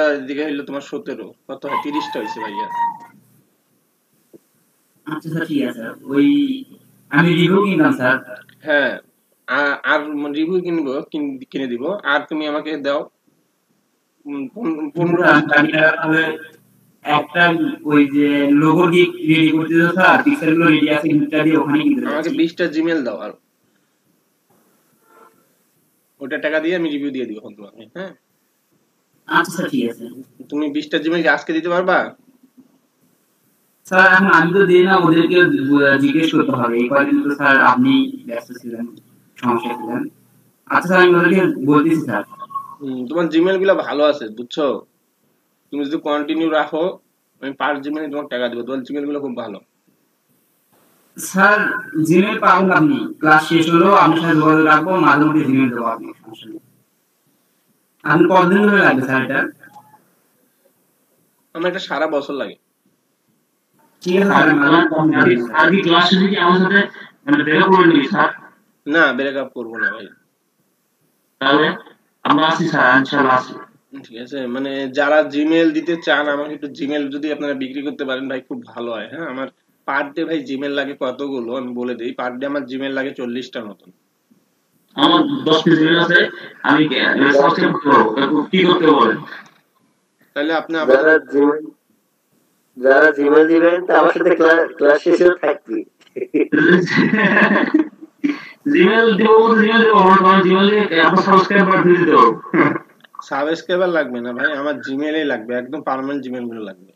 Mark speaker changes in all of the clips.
Speaker 1: আর এদিকে হইলো তোমার 17 কত হয় 30টা হইছে ভাইয়া।
Speaker 2: আচ্ছা স্যার ঠিক আছে ওই আমি রিভিউ কিনলাম স্যার।
Speaker 1: হ্যাঁ আর রিভিউ কিনে দিব আর তুমি আমাকে দাও 15
Speaker 2: একটা ওই যে লোগো রেডি করতে দাও স্যার, পিক্সেলগুলো রেডি আছে ইনস্টা দিয়ে ওখানে কিনতে
Speaker 1: আমাকে
Speaker 2: যাচ্ছি।
Speaker 1: 20টা জিমেল দাও আর ওটা টাকা দিয়ে আমি রিভিউ দিয়ে দিব তোমাকে। হ্যাঁ
Speaker 2: আচ্ছা স্যার ঠিক আছে।
Speaker 1: তুমি 20টা জিমেল আজকে দিতে পারবা?
Speaker 2: স্যার এখন আমি তো দিই না, ওদেরকে জিজ্ঞেস করতে হবে। এই কয়েকদিন তো স্যার আপনি ব্যস্ত ছিলেন, সমস্যা ছিলেন। আচ্ছা স্যার আমি ওদেরকে বলতেছি স্যার।
Speaker 1: তোমার জিমেল গুলো ভালো আছে বুঝছো, তুমি যদি কন্টিনিউ রাখো আমি পার জিমেলে তোমাকে টাকা দেবো, তোমার জিমেল গুলো খুব ভালো।
Speaker 2: স্যার জিমেল পাবেন আপনি, ক্লাস শেষ হলেও আপনার সাথে যোগাযোগ রাখবো, মাঝে মধ্যে জিমেল দেবো আপনি, সমস্যা নেই। আপনি কতদিন ধরে লাগবে স্যার এটা?
Speaker 1: আমার এটা সারা বছর লাগে।
Speaker 2: ঠিক আছে স্যার আর কি ক্লাস শেষে কি আমার সাথে মানে দেখা করে নিবি স্যার?
Speaker 1: না ব্রেকআপ করবো না ভাই।
Speaker 2: তাহলে আমরা আসি স্যার, ইনশাআল্লাহ আসি।
Speaker 1: ঠিক আছে, মানে যারা জিমেল দিতে চান আমাকে একটু জিমেল যদি আপনারা বিক্রি করতে পারেন ভাই খুব ভালো হয়। হ্যাঁ আমার পার ডে ভাই জিমেল লাগে কতগুলো আমি বলে দিই, পার ডে আমার জিমেল লাগে 40টার মতন।
Speaker 2: আমার 10 পিস জিমেল আছে, আমি সাবস্ক্রাইব করব, কি করতে বলেন?
Speaker 1: তাহলে আপনি
Speaker 3: যারা জিমেল দিবেন তা আমার সাথে ক্লাস শেষেও থাকবি।
Speaker 2: জিমেল দিব, জিমেল দিব, আমার জিমেল দিয়ে আমার সাবস্ক্রাইবার দিয়ে দেব।
Speaker 1: সাবস্ক্রাইবার লাগবে না ভাই, আমার জিমেলই লাগবে, একদম পার্মানেন্ট জিমেল গুলো লাগবে।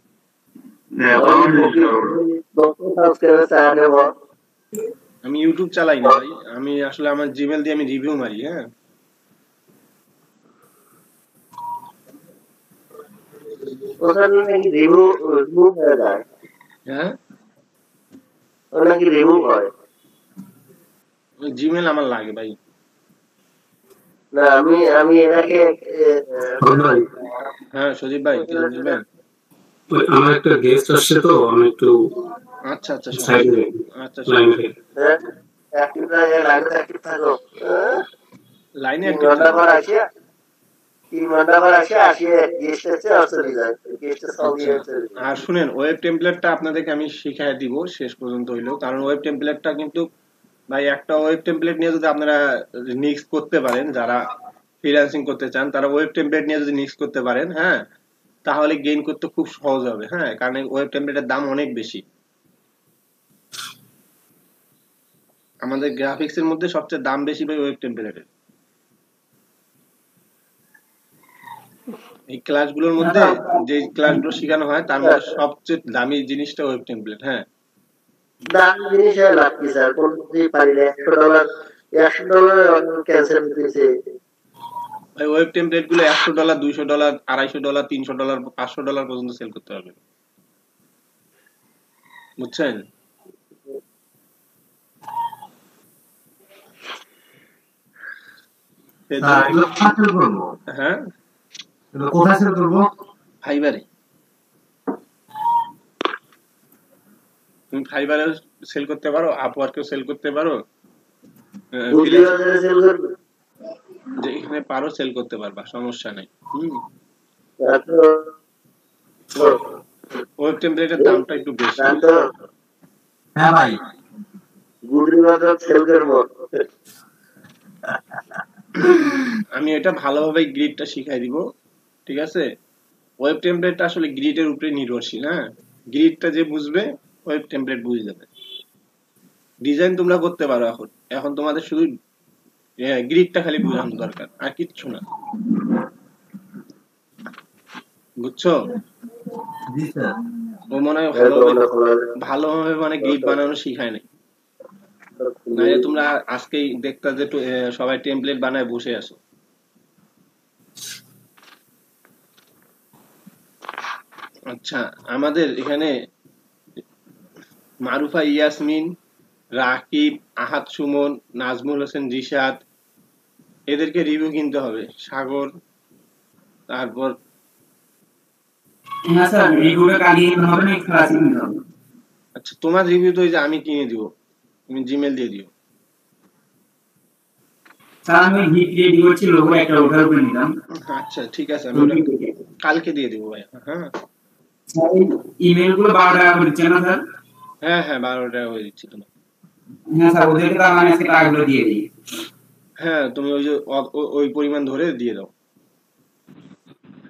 Speaker 1: আমি ইউটিউব চালাই না ভাই, আমি আসলে আমার জিমেল দিয়ে আমি রিভিউ মারি। হ্যাঁ
Speaker 3: ওখানে নাকি রিমুভ হয়ে যায়।
Speaker 1: হ্যাঁ
Speaker 3: ওটা নাকি রিমুভ হয়।
Speaker 1: জিমেল আমার লাগে ভাই।
Speaker 3: না আমি এটাকে
Speaker 1: হ্যাঁ সজীব ভাই কি বলবেন?
Speaker 4: আমার একটা গেস্ট আসছে তো আমি একটু
Speaker 1: আচ্ছা আচ্ছা
Speaker 4: সাইডে
Speaker 1: আচ্ছা লাইনে
Speaker 3: আর
Speaker 1: শুনেন ওয়েব টেমপ্লেটটা আপনাদেরকে আমি শিখাই দিব শেষ পর্যন্ত হইলো, কারণ ওয়েব টেমপ্লেটটা কিন্তু ভাই একটা ওয়েব টেমপ্লেট নিয়ে যদি আপনারা নিক্স করতে পারেন, যারা ফ্রিল্যান্সিং করতে চান তারা ওয়েব টেমপ্লেট নিয়ে যদি নিক্স করতে পারেন, হ্যাঁ তাহলে গেইন করতে খুব সহজ হবে। হ্যাঁ কারণ ওয়েব টেমপ্লেটের দাম অনেক বেশি। আমাদের গ্রাফিক্সের মধ্যে সবচেয়ে দাম বেশি ভাই ওয়েব টেমপ্লেটের। এই ক্লাসগুলোর মধ্যে যে ক্লাসগুলো শেখানো হয় তার মধ্যে সবচেয়ে দামি জিনিসটা ওয়েব টেমপ্লেট। হ্যাঁ
Speaker 3: দামি জিনিস লাভ কি স্যার, কোন পারি $100 ক্যান্সেল দিতেছে।
Speaker 1: ভাই ওয়েব টেমপ্লেট গুলো $100 $200 $250 $300 $500 পর্যন্ত সেল করতে পারবেন, বুঝছেন? হ্যাঁ
Speaker 2: কোথায় সেল করবো?
Speaker 1: ফাইবারে। তুমি ফাইবারে সেল করতে পারো, আপওয়ার্কেও সেল করতে পারো, যেখানে পারো সেল করতে পারবা, সমস্যা নাই। ওয়েব টেমপ্লেটের দামটা একটু বেশি।
Speaker 2: হ্যাঁ ভাই
Speaker 1: আমি এটা ভালোভাবে গ্রিডটা শিখাই দিব, ঠিক আছে? ওয়েব টেমপ্লেটটা আসলে গ্রিডের উপরে নির্ভরশীল। হ্যাঁ গ্রিডটা যে বুঝবে ওয়েব টেমপ্লেট বুঝে যাবে। ডিজাইন তোমরা করতে পারো, এখন এখন তোমাদের শুধু গ্রিডটা খালি বোঝানো দরকার, আর কিচ্ছু না, বুঝছো? ও মনে হয় ভালোভাবে মানে গ্রিড বানানো শিখায় নাই, নাহলে তোমরা আজকেই দেখতে যে সবাই টেমপ্লেট বানায় বসে আসো। আচ্ছা আমাদের এখানে মারুফা ইয়াসমিন, রাকিব, আহাদ সুমন, নাজমুল হোসেন রিশাদ, এদেরকে রিভিউ কিনতে হবে। সাগর, তারপর আচ্ছা তোমার রিভিউ তো ওই যে আমি কিনে দিব, তুমি জিমেল দিয়ে দিও। আচ্ছা ঠিক আছে আমি কালকে দিয়ে দেবো ভাই। হ্যাঁ
Speaker 2: স্যার এই ইমেল গুলো 12 টাকা করে দিচ্ছেন না স্যার?
Speaker 1: হ্যাঁ হ্যাঁ 12 টাকা করে দিচ্ছি তোমার।
Speaker 2: হ্যাঁ স্যার, ওদেরকে তাহলে আমি আজকে টাকাগুলো দিয়ে দিই।
Speaker 1: হ্যাঁ তুমি ওই যে ওই পরিমাণ ধরে দিয়ে দাও।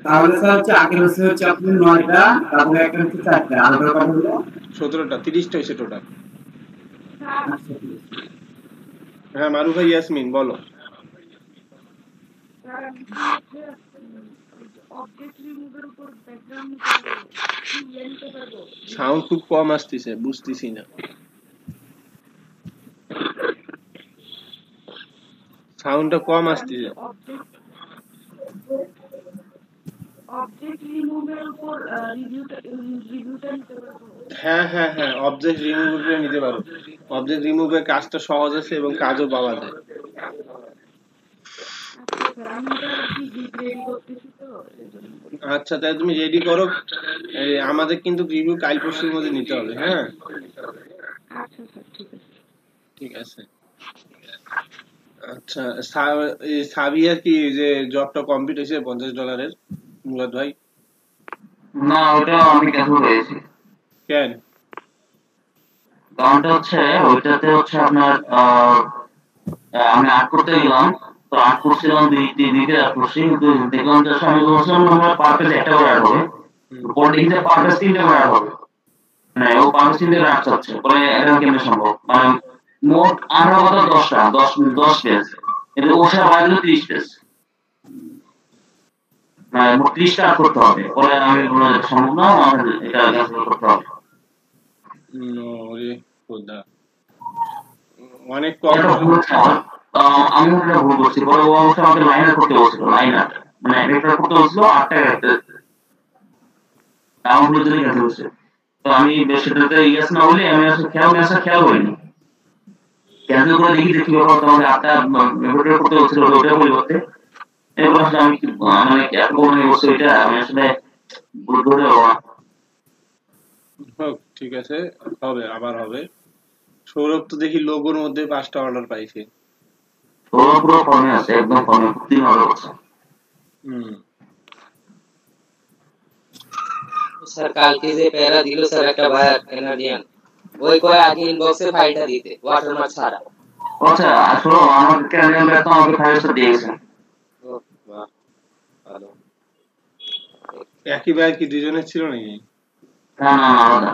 Speaker 2: তাহলে স্যার হচ্ছে আগের বছর হচ্ছে আপনি 9টা, তারপরে একটা হচ্ছে 4টা, আর ওটা কত হলো?
Speaker 1: 17টা 30টা হয়েছে টোটাল।
Speaker 2: আচ্ছা, ঠিক আছে।
Speaker 1: হ্যাঁ মারু ভাই ইয়াসমিন বলো। সাউন্ড খুব কম আসতেছে, বুঝতেছি না। সাউন্ডটা কম আসতেছে। হ্যাঁ হ্যাঁ হ্যাঁ অবজেক্ট রিমুভ করে নিতে পারো। অবজেক্ট রিমুভের কাজটা সহজ আছে এবং কাজও পাওয়া যায়। আচ্ছা তাহলে তুমি রেডি করো। আমাদের কিন্তু রিভিউ কাল পরশুর মধ্যে নিতে হবে। হ্যাঁ ঠিক আছে। আচ্ছা সাবিয়ার কি যে জবটা কমপ্লিট হয়েছে $50 মুরাদ ভাই?
Speaker 5: না, ওটা আমি ক্যান্সেল করেছি।
Speaker 1: কেন?
Speaker 5: কারণটা হচ্ছে ওইটাতে হচ্ছে আপনার আমি আর্ট করতে গেলাম, তো আর্ট করছিলাম দুইটা আর্ট করছি, কিন্তু দেখলাম যে আমি বলছিলাম আমার পারপেস একটা করে অ্যাড হবে, পরে দেখি যে পারপেস 3টা করে অ্যাড হবে, মানে ও পারপেস 3টা করে অ্যাড চাচ্ছে, পরে এটা কেমন সম্ভব? মানে মোট 18 কথা 10টা 10 পেজ, কিন্তু ওর সাথে বাড়লো 30 পেজ, মানে মোট 30টা আর্ট করতে হবে। পরে আমি বললাম এটা সম্ভব না, আমাদের এটা ক্যান্সেল করতে হবে।
Speaker 1: ওরে খোদা, অনেক কম।
Speaker 5: আমি ওটা ভুল করছি, পরে ও অবশ্য আমাকে লাইনার করতে বলছিল, লাইনার মানে একটা করতে বলছিল 8 টাকা একটা, আমার ভুলের জন্য গেছে বলছে। তো আমি সেটাতে ইয়েস না বলে আমি আসলে খেয়াল করিনি, ক্যান্সেল করে দেখি যে কি ব্যাপার, তোমাকে 8টা মেমোরিটা করতে বলছিল ওটা পরিবর্তে। এরপর আসলে আমি মানে এত বড় হয়ে বসে ওইটা আমি আসলে ভুল করে
Speaker 1: হোক ঠিক আছে, হবে আবার হবে। সৌরভ তো দেখি লোগোর মধ্যে 5টা অর্ডার পাইছে।
Speaker 5: পুরো ফর্মে আছে, একদম ফর্মে 3 অর্ডার আছে।
Speaker 6: স্যার কালকে যে প্যারা দিল স্যার একটা ভাই কানাডিয়ান, ওই কয় আগে ইনবক্সে ফাইলটা দিতে ওয়াটারমার্ক ছাড়া।
Speaker 5: আচ্ছা আসলে আমার কানাডিয়ান ব্যাট তো আমাকে ফাইলটা দিয়েছে।
Speaker 6: বাহ ভালো।
Speaker 1: একই ব্যাগ কি দুজনের ছিল নাকি?
Speaker 5: না না আলাদা,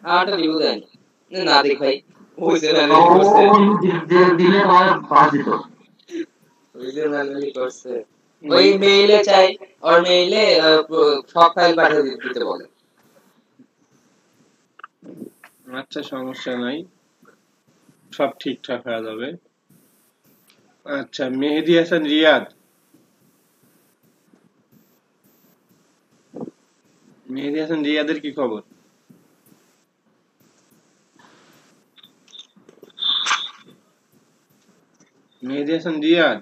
Speaker 6: আমারটা রিভিউ দেন না দেখ ভাই, ওই যে
Speaker 5: দিলে তোমার পাস দিত,
Speaker 6: ওই যে ম্যানুয়ালি করছে, ওই মেইলে চাই আর মেইলে সব ফাইল পাঠিয়ে দিতে বলে।
Speaker 1: আচ্ছা সমস্যা নাই, সব ঠিকঠাক হয়ে যাবে। আচ্ছা মেহেদী হাসান রিয়াদ, মেহেদী হাসান রিয়াদের কি খবর? মেহেদী হাসান রিয়াদ,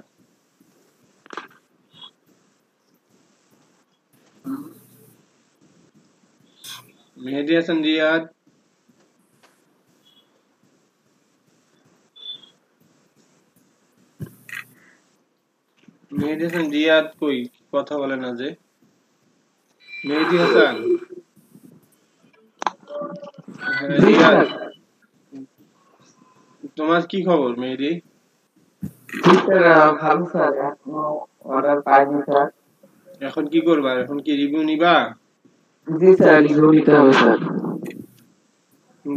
Speaker 1: মেহেদী হাসান রিয়াদ, মেহেদী হাসান রিয়াদ কই, কথা বলে না যে? মেহেদী হাসান, হ্যাঁ রিয়াদ, তোমার কি খবর মেহেদী?
Speaker 6: ভালো স্যার, অর্ডার পাইনি স্যার।
Speaker 1: এখন কি করবা? এখন কি রিভিউ নিবা?
Speaker 6: জি স্যার রিভিউ নিতে হবে স্যার।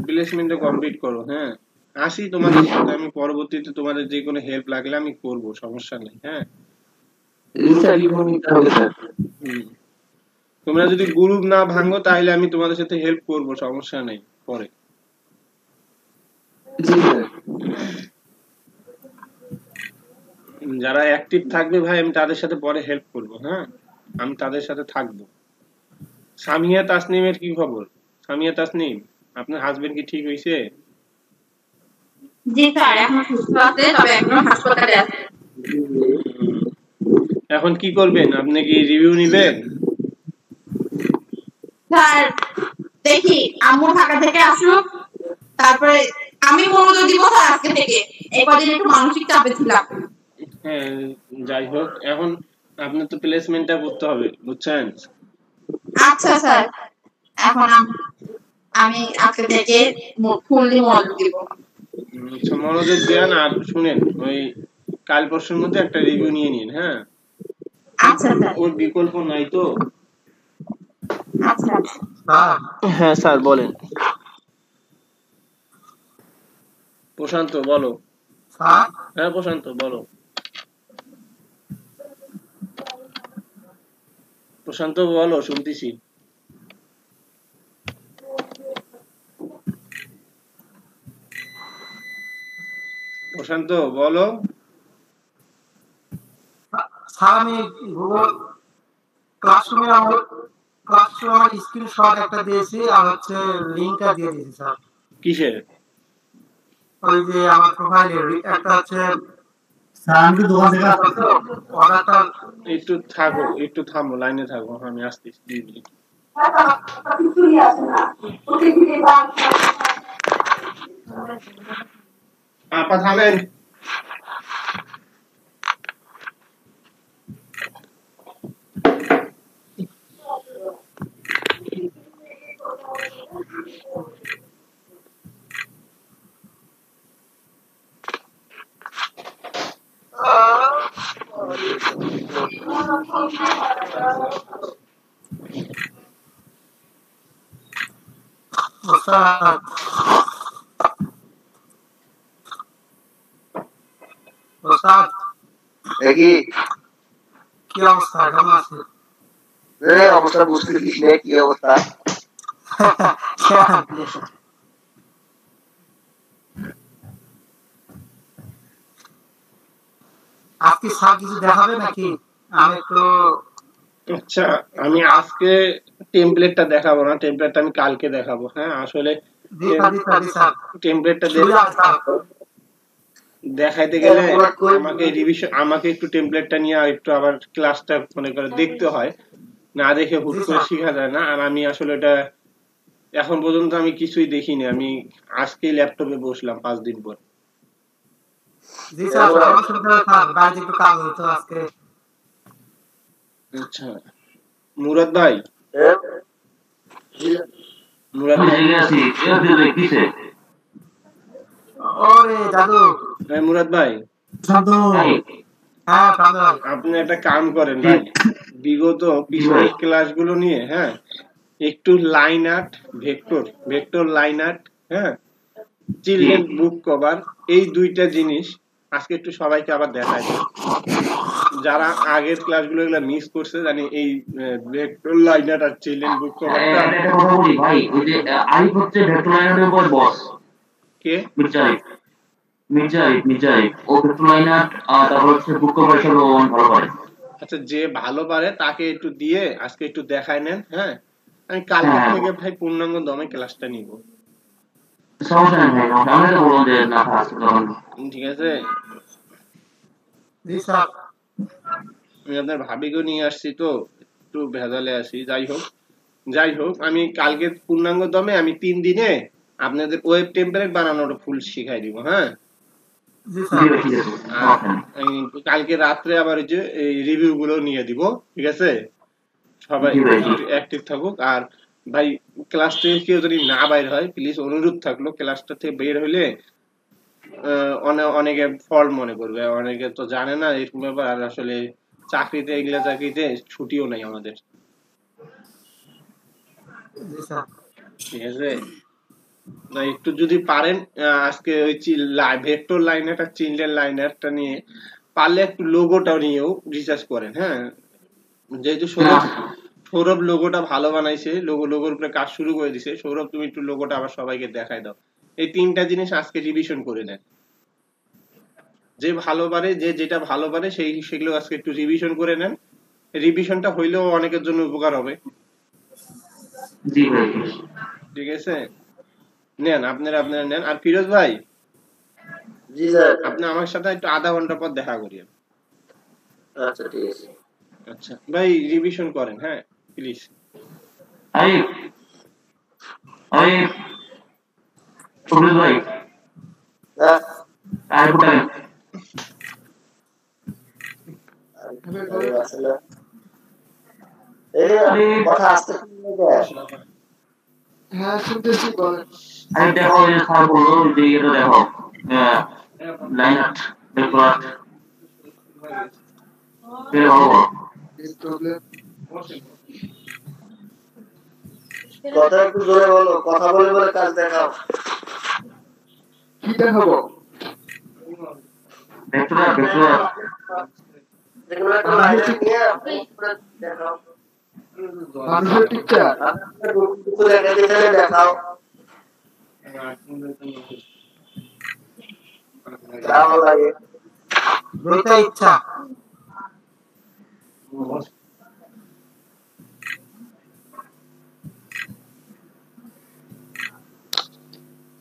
Speaker 1: প্লেসমেন্টটা কমপ্লিট করো। হ্যাঁ আসি তোমাদের সাথে, আমি পরবর্তীতে তোমাদের যে কোনো হেল্প লাগলে আমি করব, সমস্যা নেই। হ্যাঁ
Speaker 6: জি স্যার রিভিউ নিতে হবে স্যার।
Speaker 1: তোমরা যদি গ্রুপ না ভাঙো তাহলে আমি তোমাদের সাথে হেল্প করব, সমস্যা নেই পরে।
Speaker 6: জি স্যার।
Speaker 1: যারা অ্যাক্টিভ থাকবে ভাই আমি তাদের সাথে পরে হেল্প করব। হ্যাঁ আমি তাদের সাথে থাকবো। সামিয়া তাসনিমের কি খবর? সামিয়া তাসনিম, আপনার হাজবেন্ড কি ঠিক হইছে?
Speaker 7: জি স্যার এখন সুস্থ আছে, তবে এখনো হাসপাতালে আছে।
Speaker 1: এখন কি করবেন? আপনি কি রিভিউ নেবেন?
Speaker 7: স্যার দেখি আম্মু ঢাকা থেকে আসুক, তারপরে আমি মনোযোগ দিব স্যার আজকে থেকে। এই কদিন একটু মানসিক চাপে ছিলাম।
Speaker 1: হ্যাঁ যাই হোক, এখন আপনার তো প্লেসমেন্টটা করতে হবে, বুঝছেন?
Speaker 7: আচ্ছা স্যার, এখন আমি আজকে থেকে ফুললি মনোযোগ দিব।
Speaker 1: আচ্ছা, মনোযোগ দেন আর শুনেন, ওই কাল পরশুর মধ্যে একটা রিভিউ নিয়ে নিন, হ্যাঁ?
Speaker 7: আচ্ছা স্যার।
Speaker 1: ওর বিকল্প নাই তো।
Speaker 7: আচ্ছা
Speaker 8: হ্যাঁ স্যার বলেন।
Speaker 1: প্রশান্ত বলো।
Speaker 2: স্যার
Speaker 1: হ্যাঁ প্রশান্ত বলো। প্রশান্ত বলো, শুনতেছি। প্রশান্ত বলো।
Speaker 2: স্যার আমি গুগল ক্লাসরুমে আমার স্ক্রিনশট একটা দিয়েছি আর হচ্ছে লিংকটা দিয়ে দিয়েছি স্যার।
Speaker 1: কিসের?
Speaker 2: ওই যে আমার প্রোফাইলের একটা হচ্ছে স্যার আমি দোকান থেকে আসছি অর্ডারটা
Speaker 1: একটু থাকো, একটু থামো, লাইনে থাকো, আমি আসতেছি 2 মিনিট। আপা থামেন।
Speaker 2: স্যার স্যার
Speaker 3: দেখি
Speaker 2: কি অবস্থা কেমন আছে?
Speaker 3: অবস্থা বুঝতেছিস না কি অবস্থা?
Speaker 2: আজকে স্যার কিছু দেখাবে নাকি? আমি একটু
Speaker 1: আচ্ছা, আমি আজকে টেমপ্লেটটা দেখাবো না, টেমপ্লেটটা আমি কালকে দেখাবো। হ্যাঁ আসলে টেমপ্লেটটা দেখাইতে গেলে আমাকে একটু টেমপ্লেটটা নিয়ে একটু আবার ক্লাসটা মনে করে দেখতে হয়, না দেখে হুট করে শেখা যায় না। আর আমি আসলে এটা এখন পর্যন্ত আমি কিছুই দেখিনি, আমি আজকেই ল্যাপটপে বসলাম 5 দিন পর।
Speaker 2: জি স্যার আমার সাথে বাইরে একটু কাজ হতো আজকে।
Speaker 1: আচ্ছা মুরাদ ভাই, মুরাদ ভাই
Speaker 5: কিসে?
Speaker 2: ওরে দাদু।
Speaker 1: হ্যাঁ মুরাদ ভাই,
Speaker 2: দাদু হ্যাঁ দাদু
Speaker 1: আপনি একটা কাম করেন ভাই, বিগত পিছনের ক্লাসগুলো নিয়ে, হ্যাঁ একটু line art, vector line art, হ্যাঁ চিলড্রেন বুক কভার, এই দুইটা জিনিস আজকে একটু সবাইকে আবার দেখাই দেন। যারা আগের ক্লাসগুলো এগুলো মিস করছে, জানি এই vector line art our children বুক কভারটা।
Speaker 5: একটা কথা বলি ভাই, ওই যে আরিফ হচ্ছে ভেক্টর লাইন আর্টের উপর বস।
Speaker 1: কে?
Speaker 5: মির্জারিফ ও ভেক্টর লাইন আর্ট আর তারপর হচ্ছে বুক কভার সব ভালো করে।
Speaker 1: আচ্ছা যে ভালো পারে তাকে একটু দিয়ে আজকে একটু দেখাই নেন, হ্যাঁ আমি কালকে থেকে ভাই পূর্ণাঙ্গ দমে ক্লাসটা নিব।
Speaker 5: সমস্যা নেই ভাই, আমরা তো বললাম যে না আজকে তখন
Speaker 1: ঠিক আছে।
Speaker 2: জি স্যার
Speaker 1: আমি আপনার ভাবিকেও নিয়ে আসছি তো একটু ভেজালে আসি। যাই হোক আমি কালকে পূর্ণাঙ্গ দমে আমি 3 দিনে আপনাদের ওয়েব টেমপ্লেট বানানোর ফুল শিখাই দিব। হ্যাঁ
Speaker 2: জি স্যার
Speaker 1: কালকে রাত্রে আবার ওই যে এই রিভিউ গুলো নিয়ে দিব, ঠিক আছে? সবাই অ্যাক্টিভ থাকুক। আর ভাই ক্লাস থেকে কেউ যদি না বাইর হয়, প্লিজ অনুরোধ থাকলো, ক্লাসটা থেকে বের হইলে অনেকে ফল্ট মনে করবে, অনেকে তো জানে না এরকম ব্যাপার। আর আসলে চাকরিতে ছুটিও নাই আমাদের, ঠিক আছে? না একটু যদি পারেন আজকে ওই ভেক্টর লাইনারটা, চিলড্রেন লাইনারটা নিয়ে পারলে একটু লোগোটাও নিয়েও রিসার্চ করেন। হ্যাঁ যেহেতু সৌরভ লোগোটা ভালো বানাইছে, লোগোর উপরে কাজ শুরু করে দিছে। সৌরভ তুমি একটু লোগোটা আবার সবাইকে দেখাই দাও। এই 3টা জিনিস আজকে রিভিশন করে নেন। যে ভালো পারে, যেটা ভালো পারে সেগুলো আজকে একটু রিভিশন করে নেন। রিভিশনটা হইলেও অনেকের জন্য উপকার হবে।
Speaker 5: জি ভাই
Speaker 1: ঠিক আছে, নেন আপনারা নেন। আর ফিরোজ ভাই,
Speaker 3: জি স্যার
Speaker 1: আপনি আমার সাথে একটু আধা ঘন্টা পর দেখা করিয়েন।
Speaker 3: আচ্ছা ঠিক আছে।
Speaker 1: আচ্ছা ভাই রিভিশন করেন, হ্যাঁ প্লিজ।
Speaker 5: ভাই
Speaker 3: হ্যাঁ
Speaker 5: আর
Speaker 3: কথা আসতে
Speaker 9: হ্যাঁ শুনতেছি বলেন।
Speaker 5: আরে দেখো এই স্যার বললো যে এটা দেখো লাইন ডেকোরেট এর ভালো
Speaker 9: প্রবলেম
Speaker 3: কথা একটু জোরে বলো, কথা বলে বলে কাজ দেখাও।
Speaker 9: কি দেখাবো?
Speaker 5: ডেকোরেট
Speaker 3: যেগুলো একটু লাইনে নিয়ে দেখাও।
Speaker 9: মানুষের পিকচার
Speaker 3: কিছু রেখে দিলে দেখাও। ভালো লাগে
Speaker 2: যেটা ইচ্ছা।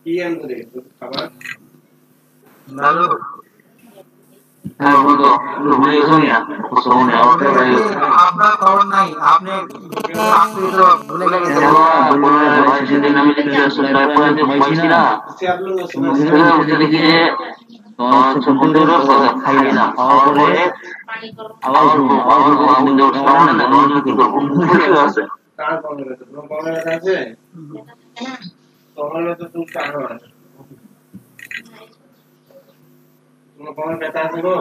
Speaker 1: কি আনবে খাবার?
Speaker 2: ভালো।
Speaker 5: হ্যাঁ বলতো ভুলে গেছো না সোমনে
Speaker 2: আপনার খবর নাই, আপনি আসতে তো ভুলে গেছেন।
Speaker 5: বললো ভাই সেদিন আমি যে লাইভ পড়াতে ঘুমাইছি না দেখি যে বন্ধু খাইলি না খাওয়ার পরে আবার বন্ধু সামনে না কি করবো আছে
Speaker 1: কার কমে আছে? তোমার কমে আছে? তোমার তো তুমি জানো না। তোমার কমে ব্যথা আছে গো?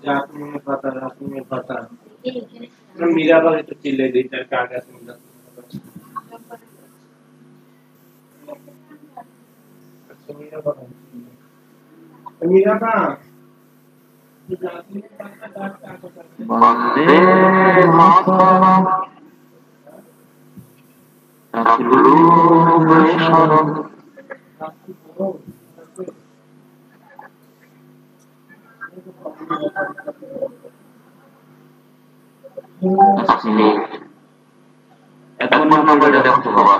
Speaker 1: জাসমিনের পাতা मीरा वाले तो चिल्ले देता है कागज में मीरा का
Speaker 5: वंदे मातरम तकुलु वैशरम এখন নাম্বারটা দেখো বাবা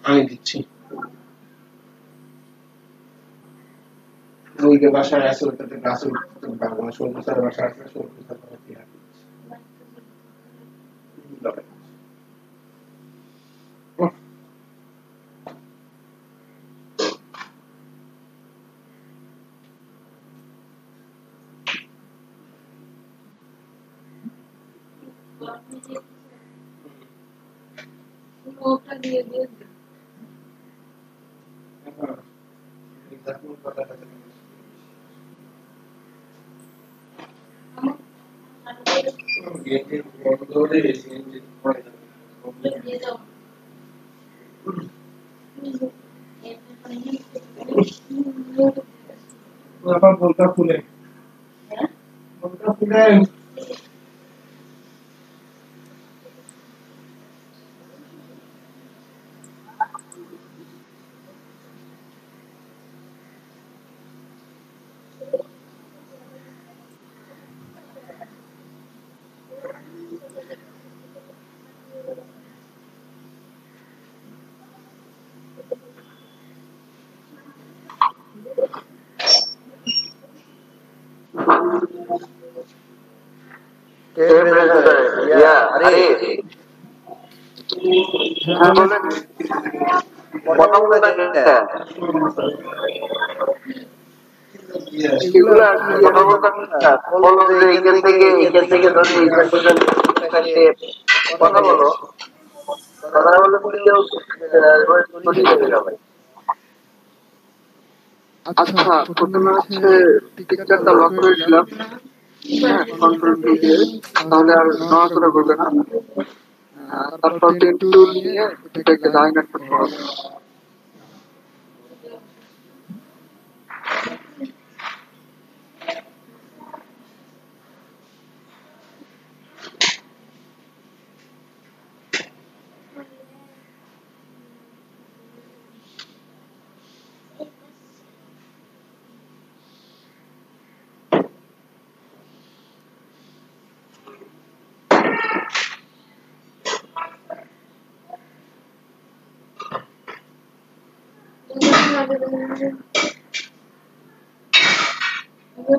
Speaker 1: আমি দিচ্ছি ওই যে বাসায় আছে ওটাতে গাছে উঠতে পারবো না সবুজ স্যার বাসায় আছে সবুজ স্যার বাসায় দিয়ে দিয়ে बोलता खुले কথা বলো আচ্ছা প্রথমে হচ্ছে টিকেটটা লক করে দিলাম কন্ট্রোল পি দিয়ে তাহলে আর নড়াচড়া করবে না তারপর পেন টুল নিয়ে এটাকে লাইন আপ করতে হবে
Speaker 10: mau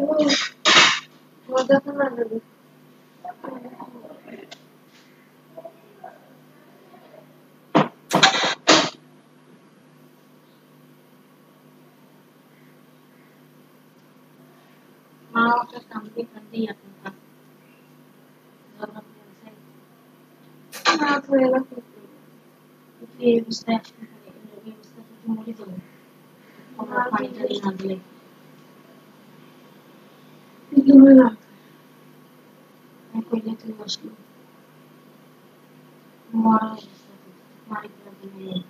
Speaker 10: ke samping nanti ya tentang dalam saya aku ya itu bisa ini bisa cuma itu kalau paling dari nanti itu mana aku lihat itu masuk mau mari kita ini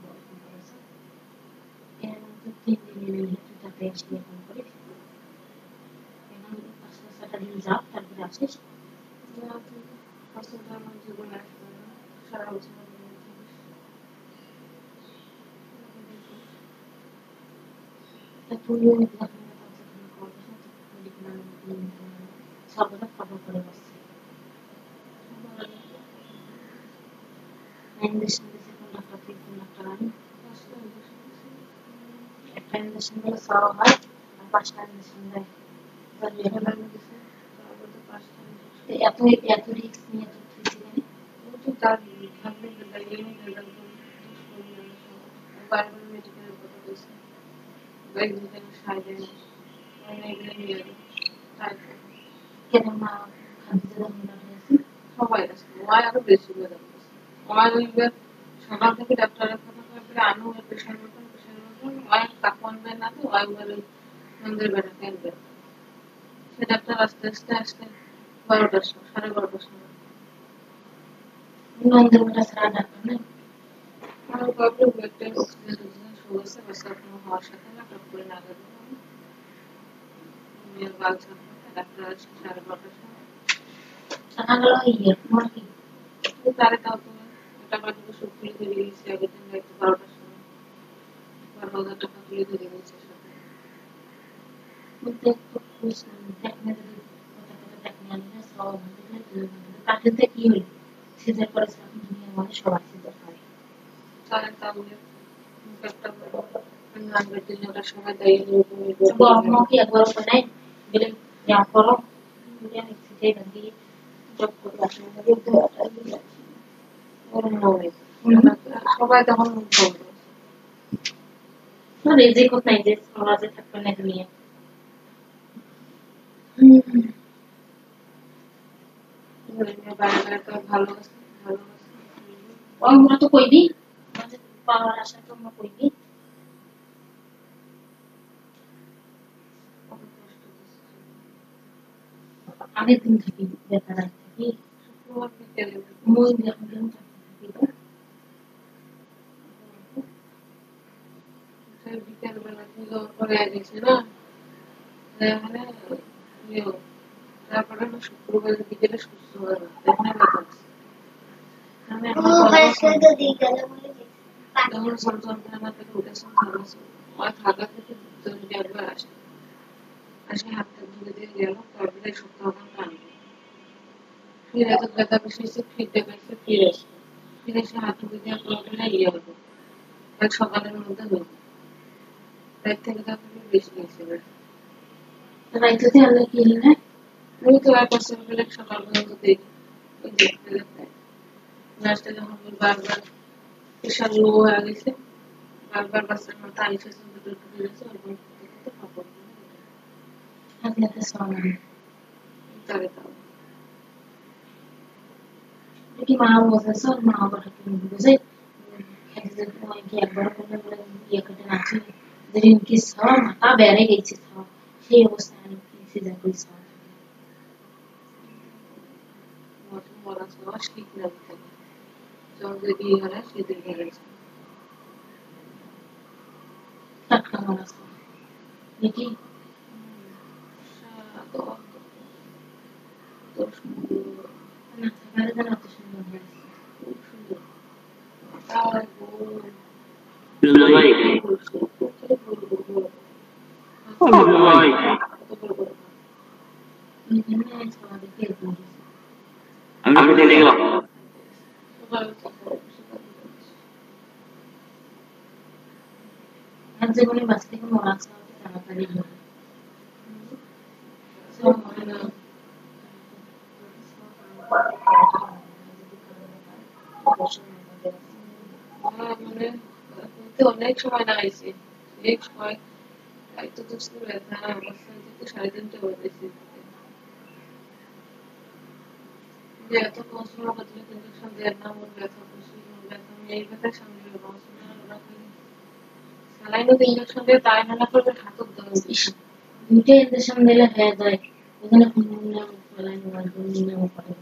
Speaker 10: yang itu ini kita tes dia kan ada di zap terberasih pasti dalam juga secara usaha itu yang kita sahabat kabar keras yang disini pendaftar pendaftaran yang disini soal pasal disini bagaimana এত এত risk নিয়ে তো physically ও তো তার সামনে দাঁড়িয়ে বারবার medical কথা বলছে বাইরে সাইডে অনেক নিয়ে কেন না খাদ্য সবাই আছে ওয়াই আরো বেশি বেড়ে ওয়াই ওইবার সকাল থেকে ডাক্তারের কথা বলে আনু পেশেন্ট মতন ওয়াই কাপড় না তো ওয়াই বলে মন্দির বেড়া কেনবে সে ডাক্তার আস্তে আস্তে আসতে 12টার সময় 12:30টার সময় মন্দির বেড়া ছাড়া ডাক্তার নেই আমার প্রবলেম একটা অক্সিজেন শুরু হয়েছে বাসা কোনো হওয়ার সাথে না টপ করে না গেল মেয়ের বাল ছাড়া ডাক্তার আসে 12:30টার সময় সানাগুলো ইয়ে তোমার কি তারে তাও তো টাকা দিয়ে সব তুলে ধরে গেছে আগের দিন রাত 12টার সময় 12,000 টাকা তুলে ধরে গেছে সাথে দেখতে খুশ দেখতে দেখতে সব কাটিতে কি হলো সিজার করে সামনে দুনিয়া মানে সবাই সিজার করে তাহলে তাহলে একটা নাম বেটে যাওয়ার সময় দাঁড়িয়ে গরম কি একবার নাই বলে যা করো দুনিয়া নিচে গিয়ে জব করে আসলে দেখতে গরম নয় সবাই তখন বলবে না রেজে কোথায় যে সমাজে থাকবে না দুনিয়া ভালো আমরা তো কইবি পাওয়ার আশা তো আমরা কইবি আগের দিন থাকি বেকার থাকি শুক্রবার বিকেলে মই এখন দিন থাকি বিকেল বেলা পুজো করে গেছে না মানে তারপরে শুক্রবার বিকেলে সুস্থ হয়ে এখানে তখন সন্তান থেকে উঠেছেন থাকা থেকে একবার আসে আসে হাতটা ধুয়ে দিয়ে গেল তারপরে সপ্তাহখানটা আনবে ফিরে তো ব্যথা বেশি ফিরতে গেছে ফিরে আসবে ফিরে এসে হাত ধুয়ে দেওয়ার প্রবলেম ইয়ে হবে এক সকালের মধ্যে হয়ে রাত থেকে তারপরে বেশি গেছে রাইতে আল্লাহ কি না ওই তো এক বছর গেলে সকাল পর্যন্ত দেখি ওই দেখতে দেখতে লাস্টে যখন বারবার প্রেশার লো হয়ে গেছে বারবার বাচ্চার মাথা আইসে দুটো ঢুকে গেছে ওরকম করতে কাপড় হাতে সরানো তারে তাও কি মা বলছে মা কথা কি বুঝে একজন ওই কি একবার করে বলে ইয়ে করতে নাচি যেদিন কি সব মাথা বেড়ে গেছে সব সেই অবস্থায় আমি সিজার করি সব মরা সব ঠিক না থাকে যখন যদি হয় সেদিন গেছে টাকা মরা সব নাকি না থাকার জন্য এত সুন্দর হয়েছে খুব সুন্দর
Speaker 5: আমি দেখে গেলাম
Speaker 10: জীবনে বাঁচতে কোনো তাড়াতাড়ি না মানে অনেক সময় লাগাইছি এক সময় তাই তো দোস্ত ব্যথা অবস্থা তো 3:30 হয়েছে যে এত কষ্ট করতে ইঞ্জেকশন দেওয়ার নাম ব্যথা খুশি ব্যথা এই ব্যথা সামনে স্যালাইন দিয়ে ইঞ্জেকশন দিয়ে তাই না করবে হাতত দাও দুটো ইঞ্জেকশন দিলে হয়ে যায় ওখানে নাম স্যালাইন মারবে নাম করে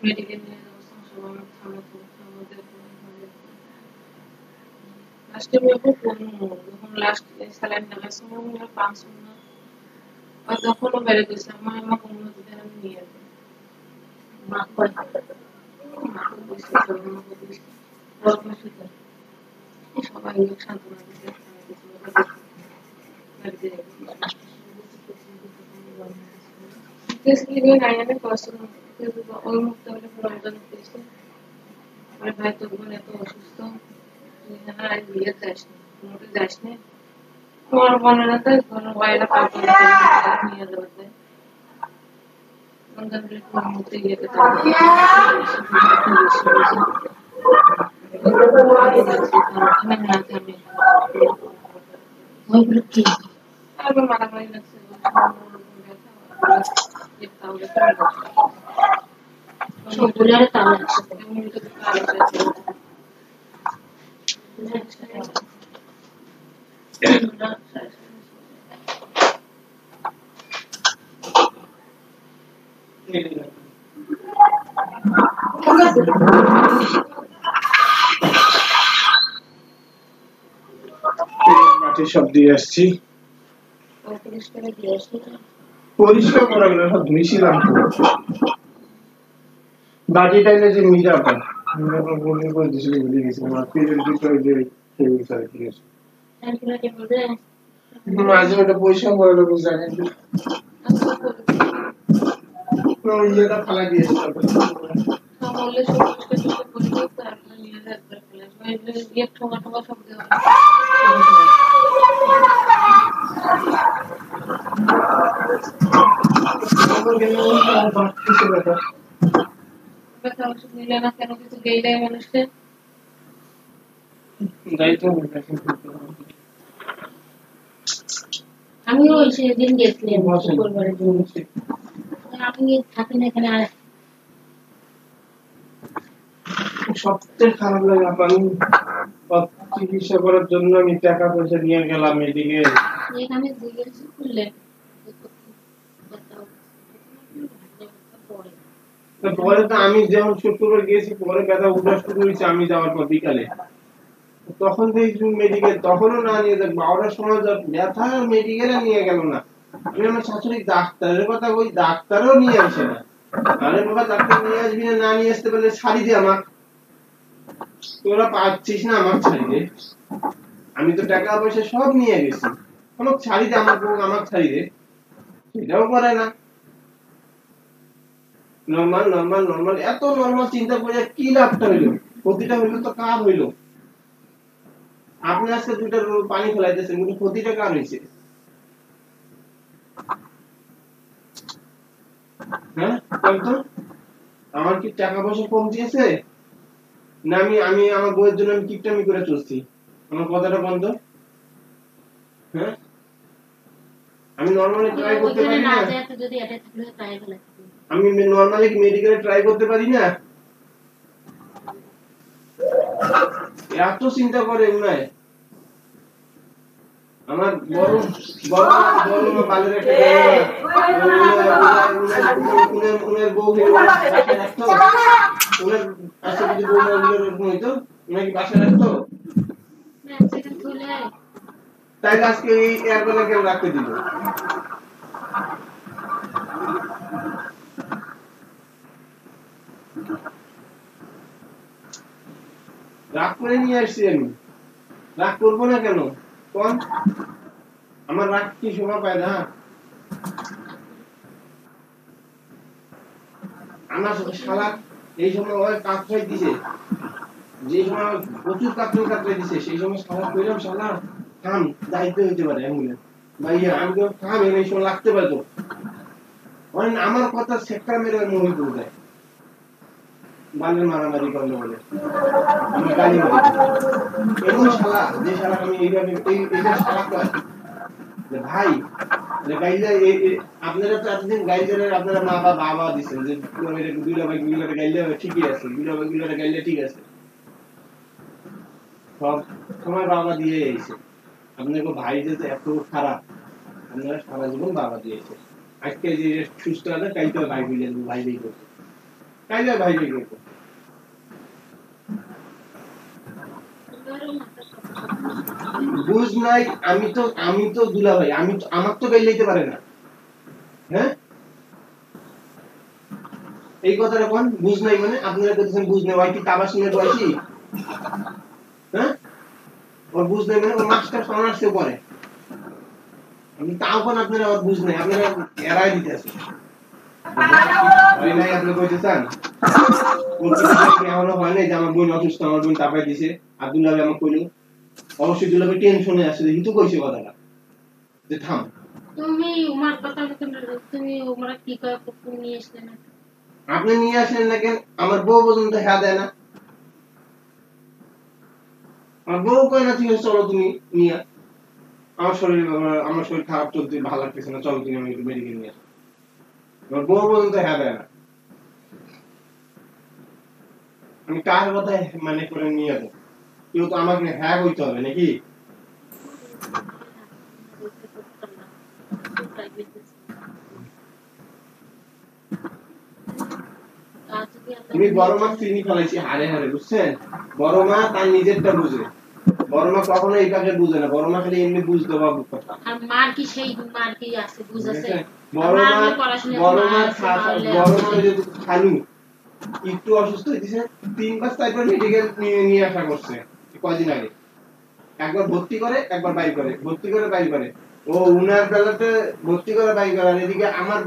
Speaker 10: মেডিকেল নিয়ে যাওয়ার সময় লাস্টে যখন লাস্ট স্যালাইন নেওয়ার সময় 500 না আর তখনও বেড়ে গেছে আমার কোনো দিন আমি নিয়ে যাবো মা কয় সবাই ইঞ্জেকশন ওই মুহূর্তে ভাই তোর বোন এত অসুস্থ বিয়ে যাস মোটে যাস না তোমার মনে না তো কোনো বাইরে পাবো নিয়ে যাবে মুহূর্তে ইয়েতে মারামারি লাগছে সবগুলারে তাল
Speaker 1: মাটি সব দিয়ে আসছি পরিষ্কার করা গেল সব ধুইছিলাম বাটিটা যে মিজা পায় বলে করে দিছিল ভুলে গেছি আমার পিরিয়ড বিষয় যে সেই বিষয়ে ঠিক আছে মাঝে ওটা পয়সা করে লোক জানেন তো ইয়েটা ফালা দিয়েছে তাহলে সব নিলে না কেন কিছু গেলে মানুষকে আমিও সেদিন গেছিলাম শুক্রবারের জন্য আমি থাকি না এখানে সবচেয়ে খারাপ লাগে আমি চিকিৎসা করার জন্য আমি টাকা পয়সা নিয়ে গেলাম মেডিকেল
Speaker 10: এখানে জিজ্ঞেস করলে
Speaker 1: পরে তো আমি যেমন শুক্রবার গিয়েছি পরে ব্যথা উঠা শুরু হয়েছে আমি যাওয়ার পর বিকালে তখন তো মেডিকেল তখনও না নিয়ে যাক 12টার সময় ব্যথা মেডিকেলে নিয়ে গেল না আমি আমার শাশুড়ি ডাক্তারের কথা ওই ডাক্তারও নিয়ে আসে না আরে বাবা ডাক্তার নিয়ে আসবি না নিয়ে আসতে পারলে ছাড়ি দে আমার তোরা পাচ্ছিস না আমার ছাড়ি দে আমি তো টাকা পয়সা সব নিয়ে গেছি কোনো ছাড়ি দে আমার ছাড়ি দে সেটাও করে না নরমাল এত নরমাল চিন্তা করে কি লাভটা হইলো ক্ষতিটা হইলো তো কার হইলো আপনি আজকে 2টা পানি ফেলাইতেছেন কিন্তু ক্ষতিটা কার হইছে হ্যাঁ বলতো আমার কি টাকা পয়সা কম দিয়েছে না আমি আমার বউয়ের জন্য আমি কিপটামি করে চলছি আমার কথাটা বন্ধ হ্যাঁ আমি নরমালি ট্রাই করতে পারি না
Speaker 10: যদি এটা থাকলে ট্রাই করে
Speaker 1: আমি নরমালি মেডিকেলে ট্রাই করতে পারি না এত চিন্তা করে উনায় আমার বড় বালের একটা উনার বউ উনার আজকে যদি বউ হইতো উনাকে বাসায় রাখতো তাই আজকে এই এয়ারবেলা কেউ রাখতে দিল রাগ করে নিয়ে আসছি আমি রাগ করবো না কেন কোন? আমার রাগ কি শোভা পায় না? আমার শালা এই সময় ওই কাঁকড়াই দিছে, যে সময় প্রচুর কাঁকড়াই দিছে সেই সময় শালা কইলাম শালা থাম, দায়িত্ব হইতে পারে অ্যাম্বুলেন্স ভাইয়া, আমি তো থাম, এই সময় লাগতে পারে তো। আমার কথা সেক্টর মেরে মুভি করে দেয়, বালের মারামারি করলে বলে আমি গালি মারি। এমন শালা যে শালা আমি এইভাবে এইটা শালা কয় যে ভাই গাইলে আপনারা তো এতদিন গাইলে আপনারা মা বাবা দিচ্ছেন যে দুইটা ভাই গুলাটা গাইলে ঠিকই আছে, দুইটা ভাই গুলাটা গাইলে ঠিক আছে, সব সময় বাবা দিয়ে এসেছে। আপনাকে ভাই যে এত খারাপ, আপনারা সারা জীবন বাবা দিয়েছে। আজকে যে সুস্থ আছে কাইতে ভাই বুঝলেন, ভাই ভাই করছে, কাইলে ভাই ভাই করছে। বুঝ নাই, আমি তো দুলা ভাই, আমি আমার তো গাইলে দিতে পারে না। হ্যাঁ এই কথাটা কোন বুঝ নাই মানে? আপনারা বলছেন বুঝ নাই, ওই কি তাবাস নিয়ে বসি? হ্যাঁ ওর বুঝ নাই মানে ওর মাস্টার অনার্সে পড়ে, আমি তাও কোন আপনারা ওর বুঝ নাই, আপনারা এড়াই দিতে আছে। নাই আপনি কইতে চান এমনও হয় নাই যে আমার বোন অসুস্থ, আমার বোন তাপাই দিছে আব্দুল্লাহ ভাই আমাকে কইলো, অবশ্যই দুলা ভাই টেনশনে আছে, হিতু কইছে কথাটা যে থাম।
Speaker 10: তুমি উমার কথা তুমি উমার কি কয় তুমি নিয়ে আসলে না?
Speaker 1: আপনি নিয়ে আসলেন না কেন? আমার বউ পর্যন্ত হ্যাঁ দেয় না, আমার বউ কয় না ঠিক আছে চলো তুমি নিয়ে, আমার শরীর খারাপ চলতে ভালো লাগতেছে না, চলো তুমি আমাকে মেডিকেল নিয়ে আসো। আমার বউ পর্যন্ত হ্যাঁ দেয় না, আমি কার কথা মানে করে নিয়ে যাবো? কেউ তো আমাকে হ্যাঁ হইতে হবে নাকি? তুমি বড় মা চিনি ফেলাইছি হারে হারে, বুঝছেন? বড় মা তার নিজেরটা বুঝে, বড় মা কখনো এই কাজে বুঝে না, বড় মা খালি এমনি বুঝতে পারবো কথা।
Speaker 10: আর মার কি সেই মার কি আছে বুঝাছে?
Speaker 1: বড় মা যদি খালু একটু অসুস্থ হইতেছে 3-4 মেডিকেল নিয়ে আসা করছে কয়দিন আগে, একবার ভর্তি করে একবার বাই করে, ভর্তি করে বাই করে, ও উনার বেলাতে ভর্তি করে বাই করে, আর এদিকে আমার